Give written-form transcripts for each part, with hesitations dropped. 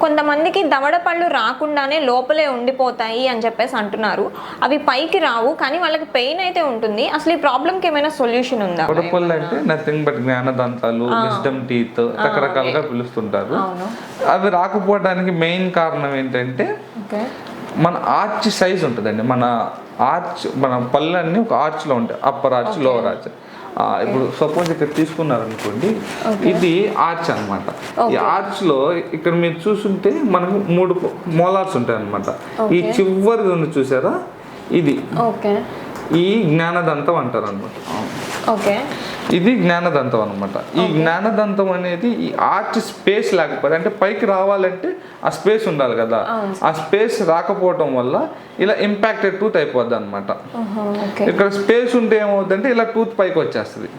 కొంతమందికి దవడ పళ్ళు రాకుండానే లోపలే ఉండిపోతాయి అని చెప్పేసి అంటున్నారు. అవి పైకి రావు కానీ వాళ్ళకి పెయిన్ అయితే ఉంటుంది. అసలు ఈ ప్రాబ్లంకి ఏమైనా సొల్యూషన్ ఉందా? దవడ పళ్ళు అంటే నథింగ్ బట్ జ్ఞానదంతాలు, విజ్డమ్ టీత్ రకరకాలుగా పిలుస్తుంటారు. అవి రాకపోవడానికి మెయిన్ కారణం ఏంటంటే మన ఆర్చ్ సైజ్ ఉంటుందండి. మన పళ్ళు అన్ని ఒక ఆర్చ్లో ఉంటాయి, అప్పర్ ఆర్చ్, లోవర్ ఆర్చ్. ఇప్పుడు సపోజ్ ఇక్కడ తీసుకున్నారు అనుకోండి, ఇది ఆర్చ్ అనమాట. ఈ ఆర్చ్ లో ఇక్కడ మీరు చూసుంటే మనకు 3 మోలార్స్ ఉంటాయి అనమాట. ఈ చివరిది ఉంది చూసారా, ఇది ఈ జ్ఞానదంతం అంటారు అనమాట. ఇది జ్ఞానదంతం అనమాట. ఈ జ్ఞానదంతం అనేది ఈ ఆర్చ్ స్పేస్ లేకపోతే, అంటే పైకి రావాలంటే ఆ స్పేస్ ఉండాలి కదా, ఆ స్పేస్ రాకపోవటం వల్ల ఇలా ఇంపాక్టెడ్ టూత్ అయిపోద్ది అనమాట. ఇక్కడ స్పేస్ ఉంటే ఏమవుతుందంటే ఇలా టూత్ పైకి వచ్చేస్తుంది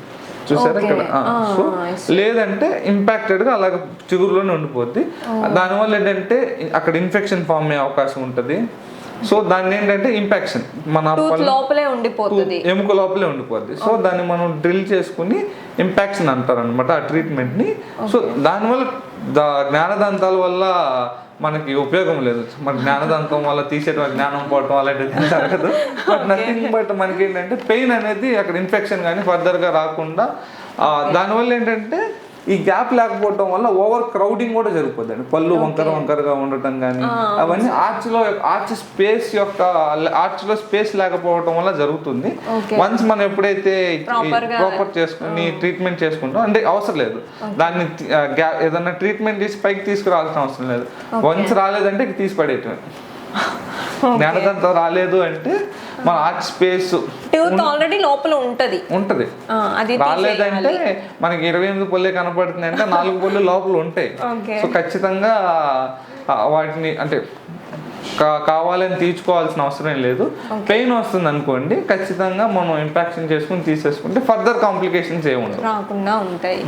చూసారా ఇక్కడ. సో లేదంటే ఇంపాక్టెడ్గా అలాగ చిగురులోనే ఉండిపోద్ది. దానివల్ల ఏంటంటే అక్కడ ఇన్ఫెక్షన్ ఫామ్ అయ్యే అవకాశం ఉంటుంది. సో దాన్ని ఏంటంటే ఇంపాక్షన్ మన లోపలే ఉండిపోతుంది, ఎముక లోపలే ఉండిపోద్ది. సో దాన్ని మనం డ్రిల్ చేసుకుని ఇంపాక్షన్ అంటారు అనమాట ఆ ట్రీట్మెంట్ని. సో దానివల్ల జ్ఞానదంతాల వల్ల మనకి ఉపయోగం లేదు. మన జ్ఞానదంతం వల్ల తీసేటువంటి జ్ఞానం పోవటం అలాంటిది జరగదు. బట్ నథింగ్ బట్ మనకి ఏంటంటే పెయిన్ అనేది అక్కడ ఇన్ఫెక్షన్ కానీ ఫర్దర్గా రాకుండా, దానివల్ల ఏంటంటే ఈ గ్యాప్ లేకపోవడం వల్ల ఓవర్ క్రౌడింగ్ కూడా జరిగిపోద్దండి. పళ్ళు వంకరగా ఉండటం కానీ అవన్నీ ఆర్చ్ స్పేస్ యొక్క ఆర్చ్లో స్పేస్ లేకపోవడం వల్ల జరుగుతుంది. వన్స్ మనం ఎప్పుడైతే ప్రాపర్ చేసుకుని ట్రీట్మెంట్ చేసుకుంటాం, అంటే అవసరం లేదు దాన్ని ఏదన్నా ట్రీట్మెంట్ చేసి పైకి తీసుకురావాల్సిన అవసరం లేదు. వన్స్ రాలేదంటే తీసి పడేయటమే. జ్ఞానదంతం రాలేదు అంటే మన ఆర్చ్ స్పేస్ ఆల్రెడీ లోపల ఉంటది. రాలేదంటే మనకి 28 పళ్ళే కనపడుతుంది అంటే 4 పళ్ళు లోపల ఉంటాయి. సో ఖచ్చితంగా వాటిని అంటే కావాలని తీర్చుకోవాల్సిన అవసరం లేదు. పెయిన్ వస్తుంది అనుకోండి, ఖచ్చితంగా మనం ఇంపాక్షన్ చేసుకుని తీసేసుకుంటే ఫర్దర్ కాంప్లికేషన్స్ ఏమి ఉండవు, రాకుండా ఉంటాయి.